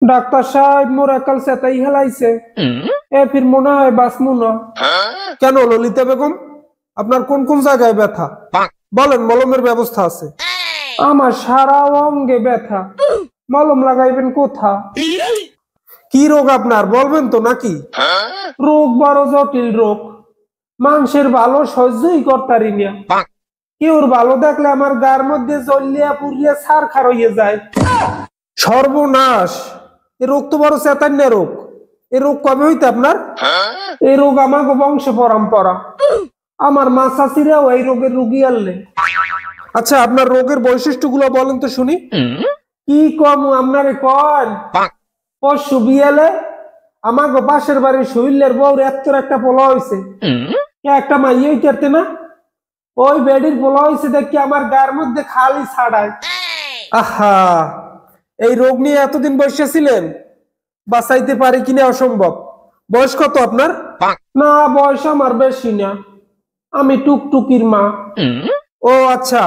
Doctor সাহেব মোর একাল সেটাই হেলাইছে। এ ফির মনে হয় বাঁচমু না। কেন ললিতা বেগম, আপনার কোন কোন জায়গায় ব্যথা বলেন, মলমের ব্যবস্থা আছে। আমার সারা অঙ্গে ব্যথা, মলম লাগাইবেন কোথা? কি রোগ আপনার বলবেন তো নাকি? রোগ বড় জটিল রোগ, মানুষের ভালো সহ্যই করতারি না। কেউর ভালো দেখলে আমার গার মধ্যে জ্বলিয়া পুড়িয়া ছারখার হইয়া যায়। সর্বনাশ, এ রোগ তো বড় চেতান্য রোগ। এ রোগ কবে হইতে আপনার? এই রোগ আমাকে বংশ পরম্পরা, আমার মা চাষিরাও এই রোগের রুগী আনলে। আচ্ছা, আপনার রোগের বৈশিষ্ট্যগুলো বলেন তো শুনি। কি কম আপনারে কন, পরশু বিয়েলে আমাকে পাশের বাড়ির শৈলের বউর একটা পোলা হয়েছে। একটা মাইয়াই করতে না, ওই বেডির পোলা হয়েছে দেখি আমার গার মধ্যে খালি ছাড়ায়। আহা, এই রোগ নিয়ে এতদিন বসেছিলেন, বাঁচাইতে পারে কিনা অসম্ভব। বয়স কত আপনার? না, বয়স আমার বেশি না, আমি টুকটুকির মা। ও আচ্ছা,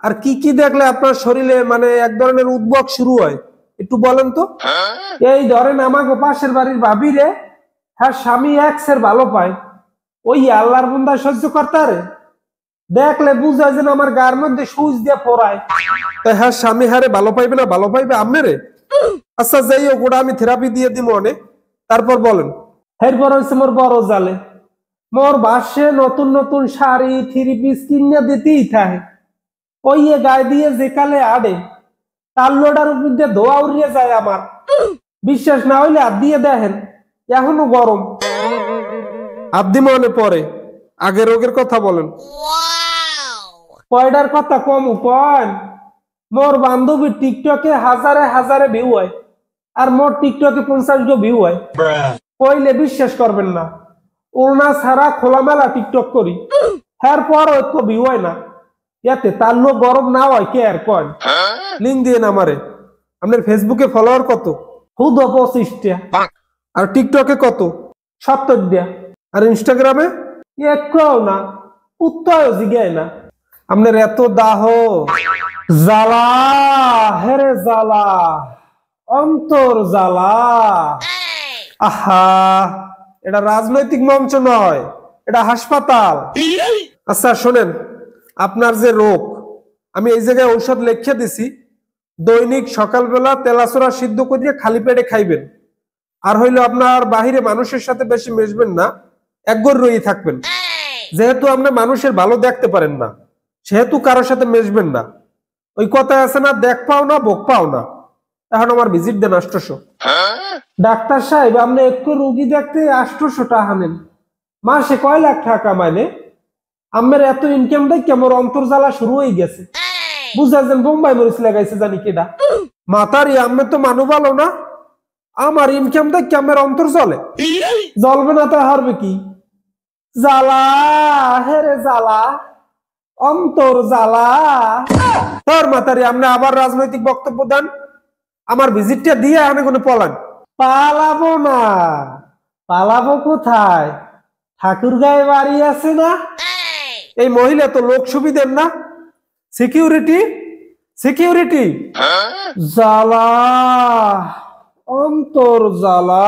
আর কি কি দেখলে আপনার শরীরে মানে এক ধরনের উদ্বেগ শুরু হয়, একটু বলেন তো। এই ধরেন আমাকে পাশের বাড়ির ভাবি রে, হ্যাঁ স্বামী এক্সের ভালো পায়, ওই আল্লাহর বন্দা সহ্য করতারে, দেখলে বুঝায় যেন আমার গার মধ্যে সুইচ দিয়ে পড়ায়। তাই হ্যাঁ, স্বামী হারে ভালো পাইবে না ভালো পাইবে আমেরে? আচ্ছা যাই হোক, ওটা আমি থেরাপি দিয়ে দিব অনেক। তারপর বলেন। এরপর হচ্ছে মোর বড় জালে, মোর বাসে নতুন নতুন শাড়ি থ্রি পিস কিনে দিতেই থাকে। ওই গায়ে দিয়ে যে কালে আড়ে, তার লোডার উপর দিয়ে ধোয়া উড়িয়ে যায় আমার। বিশ্বাস না হইলে হাত দিয়ে দেখেন, এখনো গরম। আব্দি মনে পড়ে, আগে রোগের কথা বলেন। কয়টার কথা কম কন, মোর বান্ধবীর টিকটকে হাজারে হাজারে ভিউ হয়, আর মোর টিকটকে 50 গো ভিউ হয়। কইলে বিশ্বাস করবেন না, ওনা ছাড়া খোলামেলা টিকটক করি, এরপর ঐক্য ভিউ হয় না। এতে তার লোক গরম না হয় কে আর কন? লিঙ্ক দিয়ে আমারে। আপনার ফেসবুকে ফলোয়ার কত? খুদ 25টা। আর টিকটকে কত? 70টা। আর ইনস্টাগ্রামে? একটাও না, উত্তর জিগায় না। আপনার এত দাহ, জ্বালা, হেরে জ্বালা, অন্তর জ্বালা। আহা, এটা রাজনৈতিক মঞ্চ নয়, এটা হাসপাতাল। আচ্ছা শোনেন, আপনার যে রোগ, আমি এই জায়গায় ঔষধ লিখে দিছি। দৈনিক সকালবেলা তেলাচোরা সিদ্ধ করিয়ে খালি পেটে খাইবেন। আর হইলো আপনার বাহিরে মানুষের সাথে বেশি মিশবেন না, একগর রয়ে থাকবেন। যেহেতু আপনি মানুষের ভালো দেখতে পারেন না, সেহেতু কারোর সাথে মিশবেন না। ওই কথায় আছে না, দেখ পাও না ভোগ পাও না। এখন আমার ভিজিট দেন 800। ডাক্তার সাহেব, আপনি একটু রুগী দেখতে 800 টাকা নেন, মাসে কয় লাখ টাকা মানে? আমার এত ইনকাম দেখে আমার অন্তর্জালা শুরু হয়ে গেছে। বুঝা যান বোম্বাই মরিচ লাগাইছে জানি কেডা। মাতারি, আমি তো মানু ভালো না, আমার ইনকাম দেখে আমার অন্তর চলে। জ্বলবে না তো হারবে কি? জ্বালা, হেরে জ্বালা, অন্তর জ্বালা। তোর মাতারি, আপনি আবার রাজনৈতিক বক্তব্য দেন। আমার ভিজিটটা দিয়ে আমি কোনো পলান। পালাবো না, পালাবো কোথায়? ঠাকুর গায়ে বাড়ি আছে না? এই মহিলা তো লোক সুবিধের না, সিকিউরিটি সিকিউরিটি। জ্বালা, অন্তর জ্বালা।